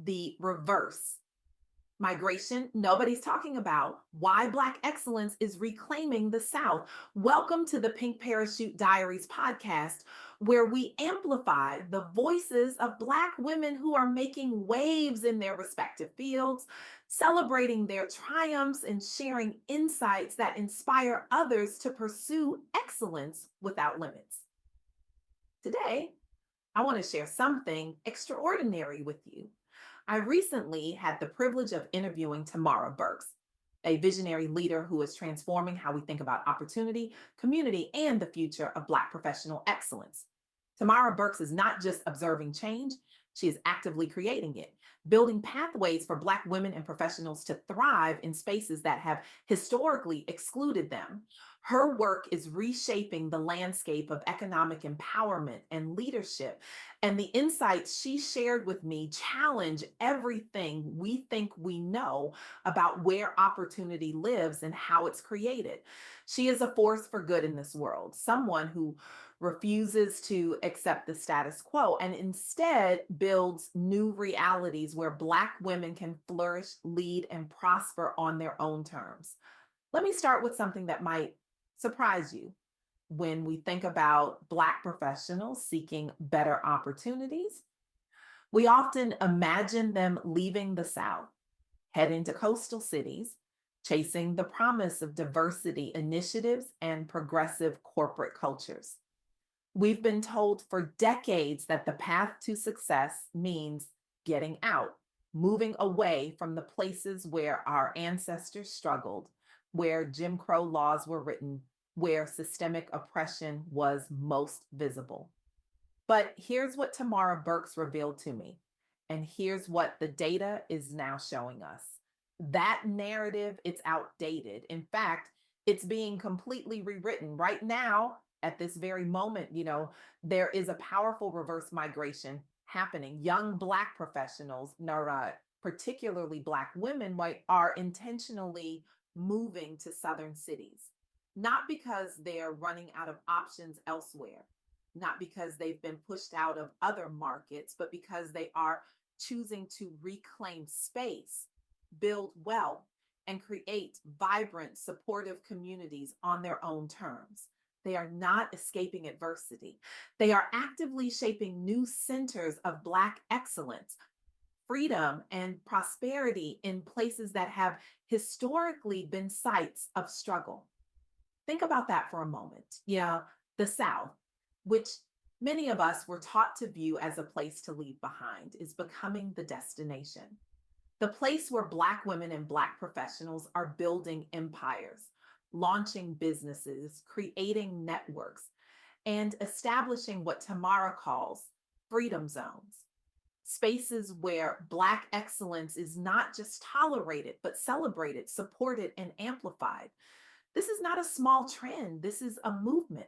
the reverse. Migration, nobody's talking about. Why Black excellence is reclaiming the South. Welcome to the Pink Parachute Diaries podcast, where we amplify the voices of Black women who are making waves in their respective fields, celebrating their triumphs and sharing insights that inspire others to pursue excellence without limits. Today, I want to share something extraordinary with you. I recently had the privilege of interviewing Tamara Burks, a visionary leader who is transforming how we think about opportunity, community, and the future of Black professional excellence. Tamara Burks is not just observing change, she is actively creating it, building pathways for Black women and professionals to thrive in spaces that have historically excluded them. Her work is reshaping the landscape of economic empowerment and leadership, and the insights she shared with me challenge everything we think we know about where opportunity lives and how it's created. She is a force for good in this world, someone who refuses to accept the status quo and instead builds new realities where Black women can flourish, lead, and prosper on their own terms. Let me start with something that might surprise you. When we think about Black professionals seeking better opportunities, we often imagine them leaving the South, heading to coastal cities, chasing the promise of diversity initiatives and progressive corporate cultures. We've been told for decades that the path to success means getting out, moving away from the places where our ancestors struggled, where Jim Crow laws were written, where systemic oppression was most visible. But here's what Tamara Burks revealed to me, and here's what the data is now showing us. That narrative, it's outdated. In fact, it's being completely rewritten right now at this very moment. There is a powerful reverse migration happening. Young Black professionals, particularly Black women, are intentionally moving to Southern cities, not because they're running out of options elsewhere, not because they've been pushed out of other markets, but because they are choosing to reclaim space, build wealth, and create vibrant, supportive communities on their own terms. They are not escaping adversity. They are actively shaping new centers of Black excellence, freedom, and prosperity in places that have historically been sites of struggle. Think about that for a moment. Yeah, the South, which many of us were taught to view as a place to leave behind, is becoming the destination. The place where Black women and Black professionals are building empires, launching businesses, creating networks, and establishing what Tamara calls freedom zones, spaces where Black excellence is not just tolerated, but celebrated, supported, and amplified. This is not a small trend, this is a movement.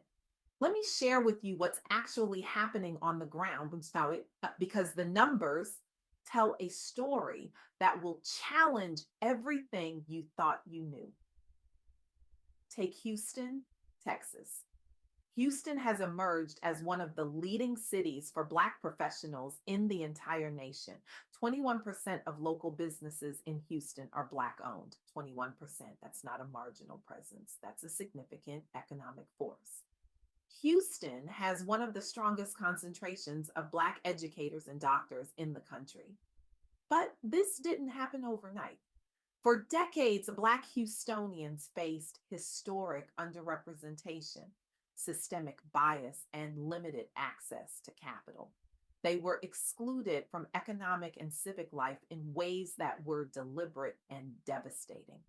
Let me share with you what's actually happening on the ground, because the numbers tell a story that will challenge everything you thought you knew. Take Houston, Texas. Houston has emerged as one of the leading cities for Black professionals in the entire nation. 21% of local businesses in Houston are Black owned. 21%. That's not a marginal presence, that's a significant economic force. Houston has one of the strongest concentrations of Black educators and doctors in the country. But this didn't happen overnight. For decades, Black Houstonians faced historic underrepresentation, systemic bias, and limited access to capital. They were excluded from economic and civic life in ways that were deliberate and devastating.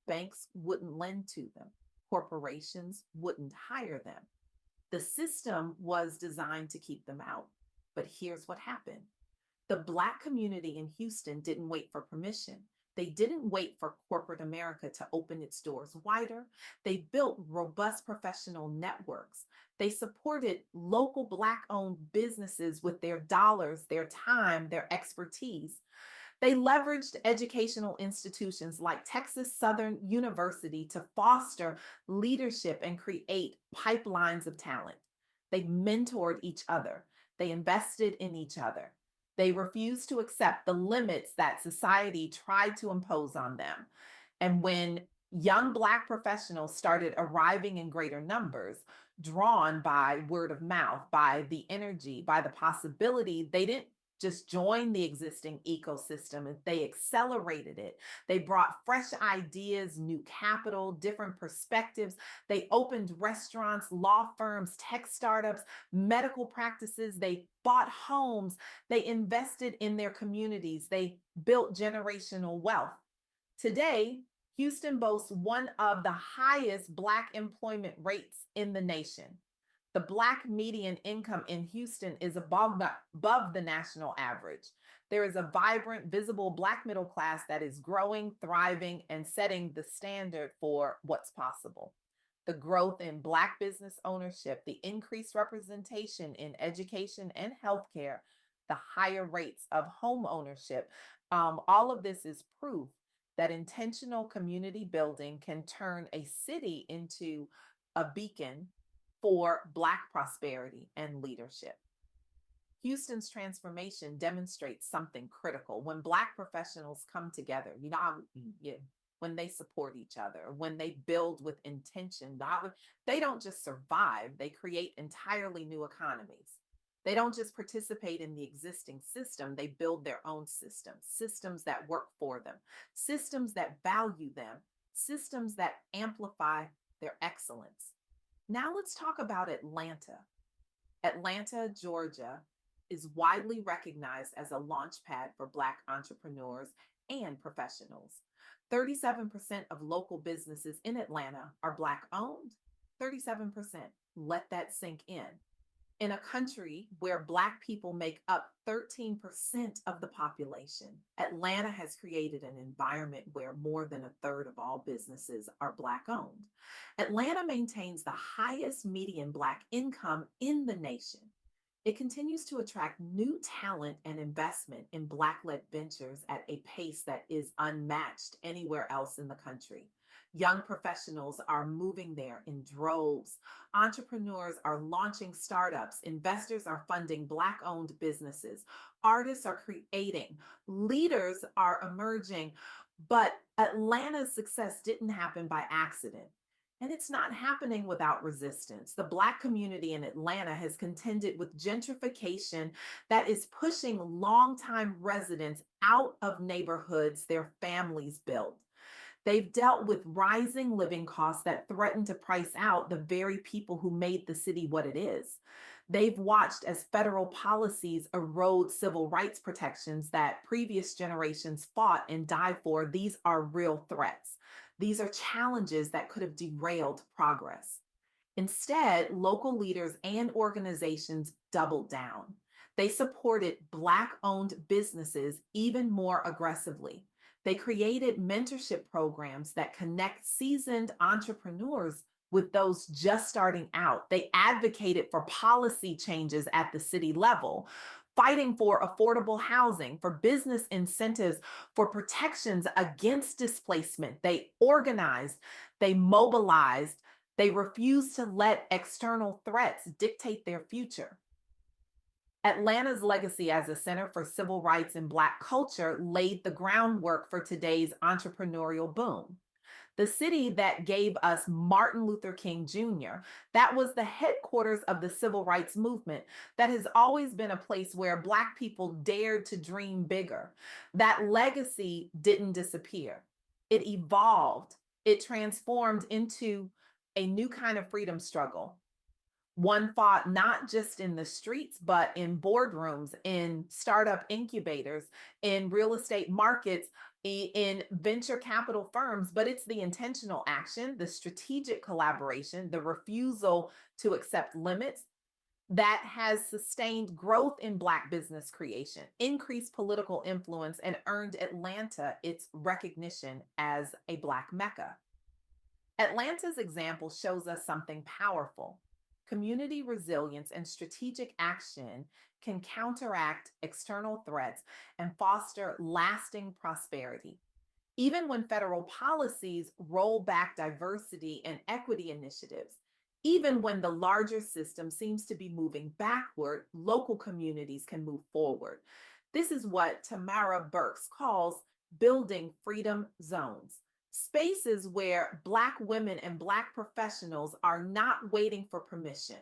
Banks wouldn't lend to them, corporations wouldn't hire them. The system was designed to keep them out. But here's what happened: the Black community in Houston didn't wait for permission. They didn't wait for corporate America to open its doors wider. They built robust professional networks. They supported local Black owned businesses with their dollars, their time, their expertise. They leveraged educational institutions like Texas Southern University to foster leadership and create pipelines of talent. They mentored each other. They invested in each other. They refused to accept the limits that society tried to impose on them. And when young Black professionals started arriving in greater numbers, drawn by word of mouth, by the energy, by the possibility, they didn't just join the existing ecosystem, they accelerated it. They brought fresh ideas, new capital, different perspectives. They opened restaurants, law firms, tech startups, medical practices. They bought homes. They invested in their communities. They built generational wealth. Today, Houston boasts one of the highest Black employment rates in the nation. The Black median income in Houston is above the national average. There is a vibrant, visible Black middle class that is growing, thriving, and setting the standard for what's possible. The growth in Black business ownership, the increased representation in education and healthcare, the higher rates of home ownership, all of this is proof that intentional community building can turn a city into a beacon for Black prosperity and leadership. Houston's transformation demonstrates something critical. When Black professionals come together, yeah, when they support each other, when they build with intention, they don't just survive, they create entirely new economies. They don't just participate in the existing system, they build their own systems, systems that work for them, systems that value them, systems that amplify their excellence. Now let's talk about Atlanta. Atlanta, Georgia is widely recognized as a launchpad for Black entrepreneurs and professionals. 37% of local businesses in Atlanta are Black owned. 37%. Let that sink in. In a country where Black people make up 13% of the population, Atlanta has created an environment where more than a third of all businesses are Black owned. Atlanta maintains the highest median Black income in the nation. It continues to attract new talent and investment in Black-led ventures at a pace that is unmatched anywhere else in the country. Young professionals are moving there in droves. Entrepreneurs are launching startups. Investors are funding Black owned businesses. Artists are creating. Leaders are emerging. But Atlanta's success didn't happen by accident. And it's not happening without resistance. The Black community in Atlanta has contended with gentrification that is pushing longtime residents out of neighborhoods their families built. They've dealt with rising living costs that threaten to price out the very people who made the city what it is. They've watched as federal policies erode civil rights protections that previous generations fought and died for. These are real threats. These are challenges that could have derailed progress. Instead, local leaders and organizations doubled down. They supported Black owned businesses even more aggressively. They created mentorship programs that connect seasoned entrepreneurs with those just starting out. They advocated for policy changes at the city level, fighting for affordable housing, for business incentives, for protections against displacement. They organized, they mobilized, they refused to let external threats dictate their future. Atlanta's legacy as a center for civil rights and Black culture laid the groundwork for today's entrepreneurial boom. The city that gave us Martin Luther King Jr., that was the headquarters of the civil rights movement, that has always been a place where Black people dared to dream bigger. That legacy didn't disappear. It evolved. It transformed into a new kind of freedom struggle. One fought not just in the streets, but in boardrooms, in startup incubators, in real estate markets, in venture capital firms. But it's the intentional action, the strategic collaboration, the refusal to accept limits that has sustained growth in Black business creation, increased political influence, and earned Atlanta its recognition as a Black Mecca. Atlanta's example shows us something powerful. Community resilience and strategic action can counteract external threats and foster lasting prosperity. Even when federal policies roll back diversity and equity initiatives, even when the larger system seems to be moving backward, local communities can move forward. This is what Tamara Burks calls building freedom zones. Spaces where Black women and Black professionals are not waiting for permission,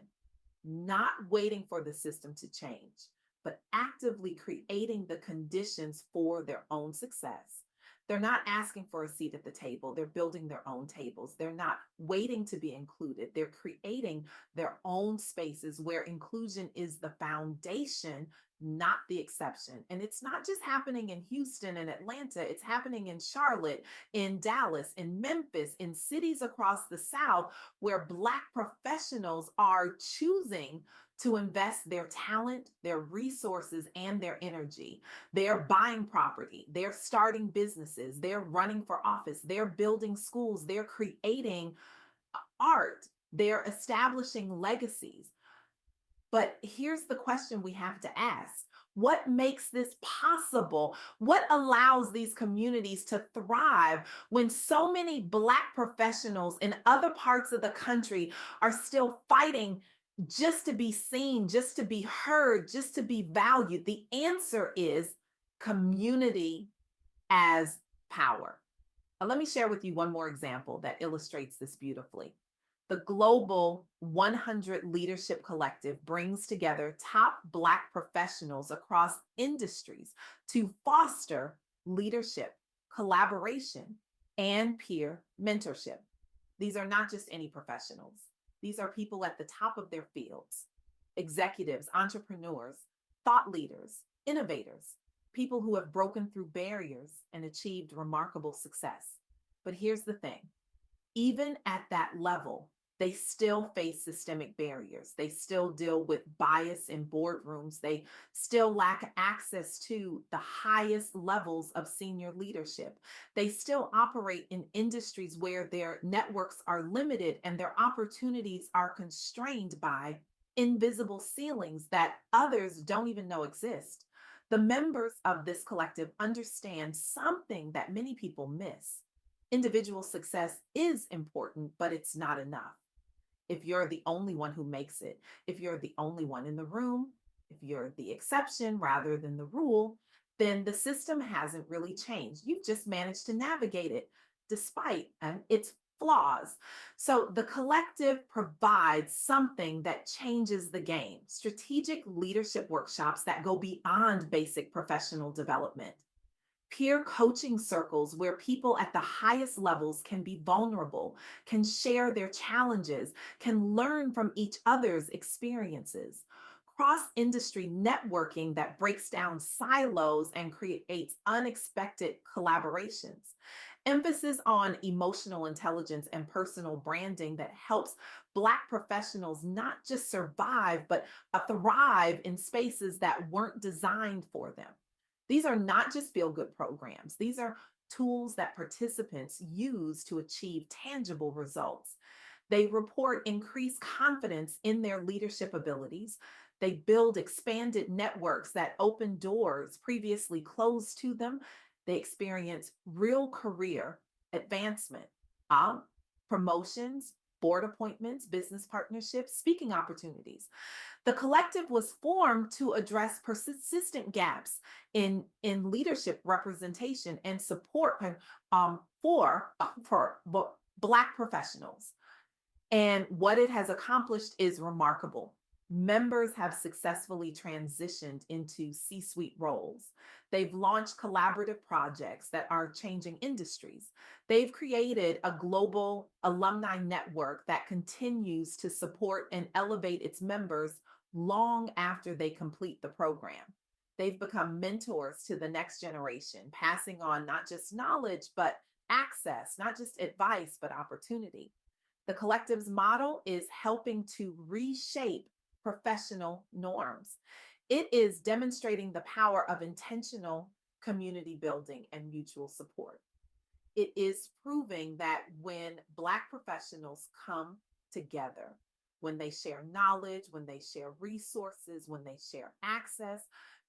not waiting for the system to change, but actively creating the conditions for their own success. They're not asking for a seat at the table. They're building their own tables. They're not waiting to be included. They're creating their own spaces where inclusion is the foundation, not the exception. And it's not just happening in Houston and Atlanta, it's happening in Charlotte, in Dallas, in Memphis, in cities across the South where Black professionals are choosing to invest their talent, their resources, and their energy. They're buying property, they're starting businesses, they're running for office, they're building schools, they're creating art, they're establishing legacies. But here's the question we have to ask. What makes this possible? What allows these communities to thrive when so many Black professionals in other parts of the country are still fighting just to be seen, just to be heard, just to be valued? The answer is community as power. Now, let me share with you one more example that illustrates this beautifully. The Global 100 Leadership Collective brings together top Black professionals across industries to foster leadership, collaboration, and peer mentorship. These are not just any professionals, these are people at the top of their fields, executives, entrepreneurs, thought leaders, innovators, people who have broken through barriers and achieved remarkable success. But here's the thing, even at that level, they still face systemic barriers. They still deal with bias in boardrooms. They still lack access to the highest levels of senior leadership. They still operate in industries where their networks are limited and their opportunities are constrained by invisible ceilings that others don't even know exist. The members of this collective understand something that many people miss. Individual success is important, but it's not enough. If you're the only one who makes it, if you're the only one in the room, if you're the exception rather than the rule, then the system hasn't really changed. You've just managed to navigate it despite its flaws. So the collective provides something that changes the game, strategic leadership workshops that go beyond basic professional development, peer coaching circles where people at the highest levels can be vulnerable, can share their challenges, can learn from each other's experiences. Cross industry networking that breaks down silos and creates unexpected collaborations. Emphasis on emotional intelligence and personal branding that helps Black professionals not just survive, but thrive in spaces that weren't designed for them. These are not just feel good programs, these are tools that participants use to achieve tangible results. They report increased confidence in their leadership abilities. They build expanded networks that open doors previously closed to them. They experience real career advancement, um, promotions, board appointments, business partnerships, speaking opportunities. The collective was formed to address persistent gaps in leadership representation and support for Black professionals. And what it has accomplished is remarkable. Members have successfully transitioned into C suite roles. They've launched collaborative projects that are changing industries. They've created a global alumni network that continues to support and elevate its members long after they complete the program. They've become mentors to the next generation, passing on not just knowledge, but access, not just advice, but opportunity. The collective's model is helping to reshape professional norms. It is demonstrating the power of intentional community building and mutual support. It is proving that when Black professionals come together, when they share knowledge, when they share resources, when they share access,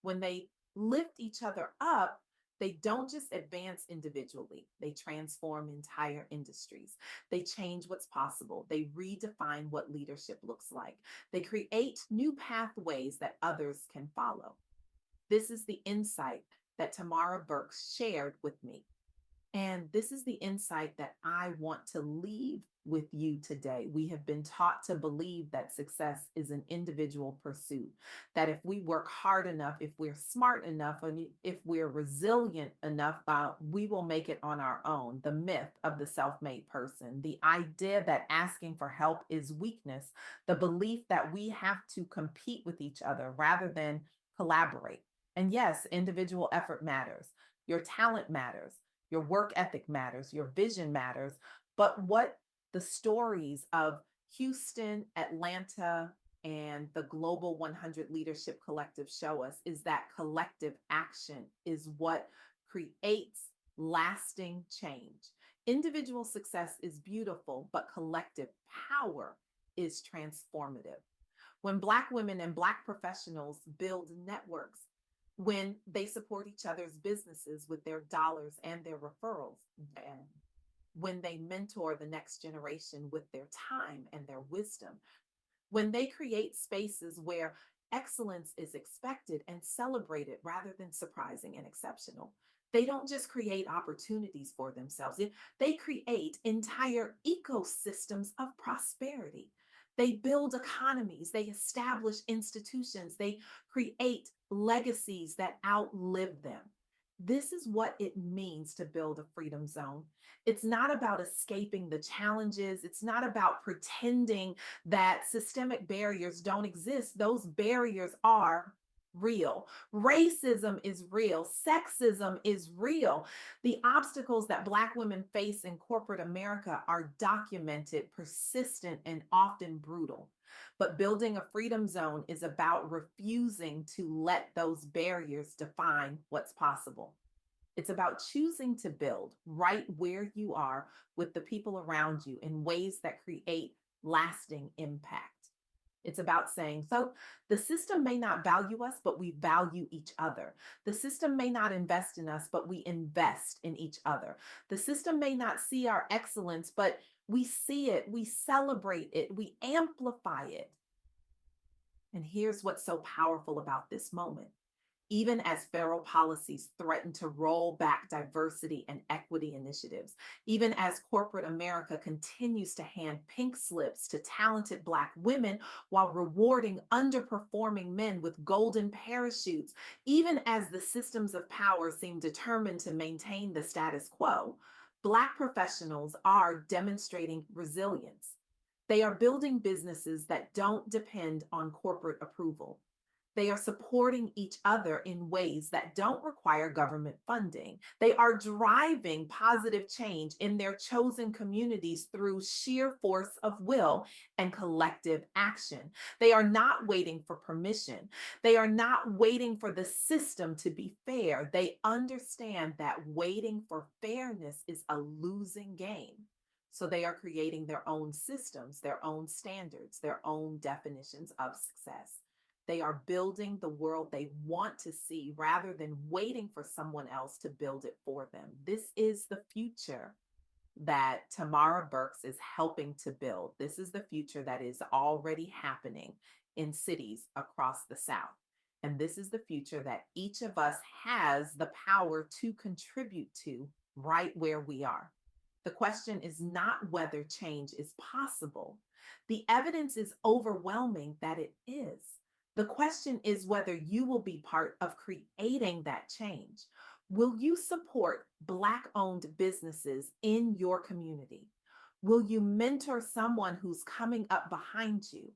when they lift each other up, they don't just advance individually, they transform entire industries. They change what's possible. They redefine what leadership looks like. They create new pathways that others can follow. This is the insight that Tamara Burks shared with me. And this is the insight that I want to leave with you today. We have been taught to believe that success is an individual pursuit, that if we work hard enough, if we're smart enough, and if we're resilient enough, we will make it on our own. The myth of the self made person, the idea that asking for help is weakness, the belief that we have to compete with each other rather than collaborate. And yes, individual effort matters, your talent matters, your work ethic matters, your vision matters. But what the stories of Houston, Atlanta, and the Global 100 Leadership Collective show us is that collective action is what creates lasting change. Individual success is beautiful, but collective power is transformative. When Black women and Black professionals build networks, when they support each other's businesses with their dollars and their referrals, and when they mentor the next generation with their time and their wisdom, when they create spaces where excellence is expected and celebrated rather than surprising and exceptional, they don't just create opportunities for themselves, they create entire ecosystems of prosperity. They build economies, they establish institutions, they create legacies that outlive them. This is what it means to build a freedom zone. It's not about escaping the challenges. It's not about pretending that systemic barriers don't exist. Those barriers are real. Racism is real. Sexism is real. The obstacles that Black women face in corporate America are documented, persistent, and often brutal. But building a freedom zone is about refusing to let those barriers define what's possible. It's about choosing to build right where you are with the people around you in ways that create lasting impact. It's about saying, so the system may not value us, but we value each other. The system may not invest in us, but we invest in each other. The system may not see our excellence, but we see it, we celebrate it, we amplify it. And here's what's so powerful about this moment. Even as federal policies threaten to roll back diversity and equity initiatives, even as corporate America continues to hand pink slips to talented Black women while rewarding underperforming men with golden parachutes, even as the systems of power seem determined to maintain the status quo, Black professionals are demonstrating resilience. They are building businesses that don't depend on corporate approval. They are supporting each other in ways that don't require government funding. They are driving positive change in their chosen communities through sheer force of will and collective action. They are not waiting for permission. They are not waiting for the system to be fair. They understand that waiting for fairness is a losing game. So they are creating their own systems, their own standards, their own definitions of success. They are building the world they want to see rather than waiting for someone else to build it for them. This is the future that Tamara Burks is helping to build. This is the future that is already happening in cities across the South. And this is the future that each of us has the power to contribute to right where we are. The question is not whether change is possible. The evidence is overwhelming that it is. The question is whether you will be part of creating that change. Will you support Black owned businesses in your community? Will you mentor someone who's coming up behind you?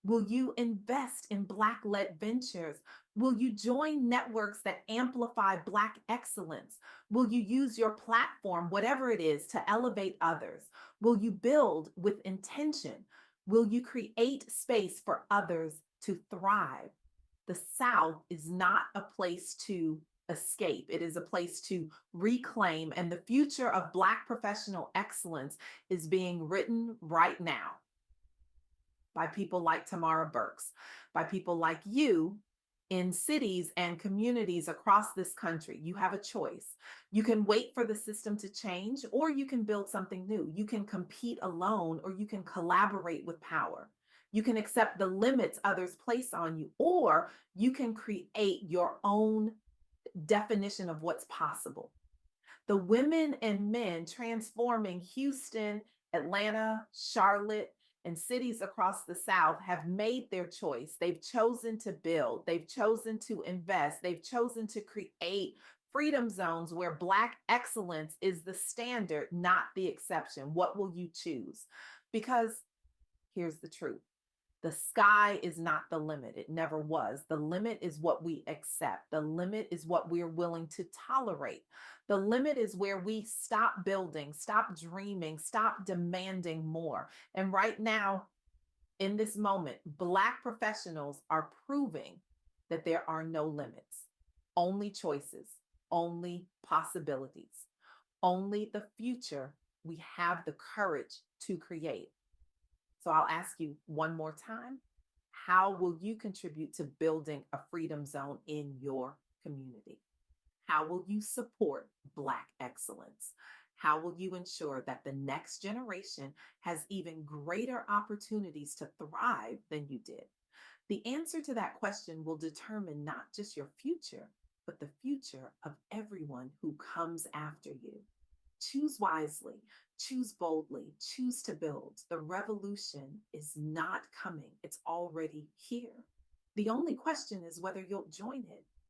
Will you invest in Black led ventures? Will you join networks that amplify Black excellence? Will you use your platform, whatever it is, to elevate others? Will you build with intention? Will you create space for others to thrive? The South is not a place to escape. It is a place to reclaim. And the future of Black professional excellence is being written right now by people like Tamara Burks, by people like you in cities and communities across this country. You have a choice. You can wait for the system to change, or you can build something new. You can compete alone, or you can collaborate with power. You can accept the limits others place on you, or you can create your own definition of what's possible. The women and men transforming Houston, Atlanta, Charlotte, and cities across the South have made their choice. They've chosen to build, they've chosen to invest, they've chosen to create freedom zones where Black excellence is the standard, not the exception. What will you choose? Because here's the truth: the sky is not the limit. It never was. The limit is what we accept. The limit is what we're willing to tolerate. The limit is where we stop building, stop dreaming, stop demanding more. And right now, in this moment, Black professionals are proving that there are no limits, only choices, only possibilities, only the future we have the courage to create. So I'll ask you one more time: how will you contribute to building a freedom zone in your community? How will you support Black excellence? How will you ensure that the next generation has even greater opportunities to thrive than you did? The answer to that question will determine not just your future, but the future of everyone who comes after you. Choose wisely, choose boldly, choose to build. The revolution is not coming, it's already here. The only question is whether you'll join it.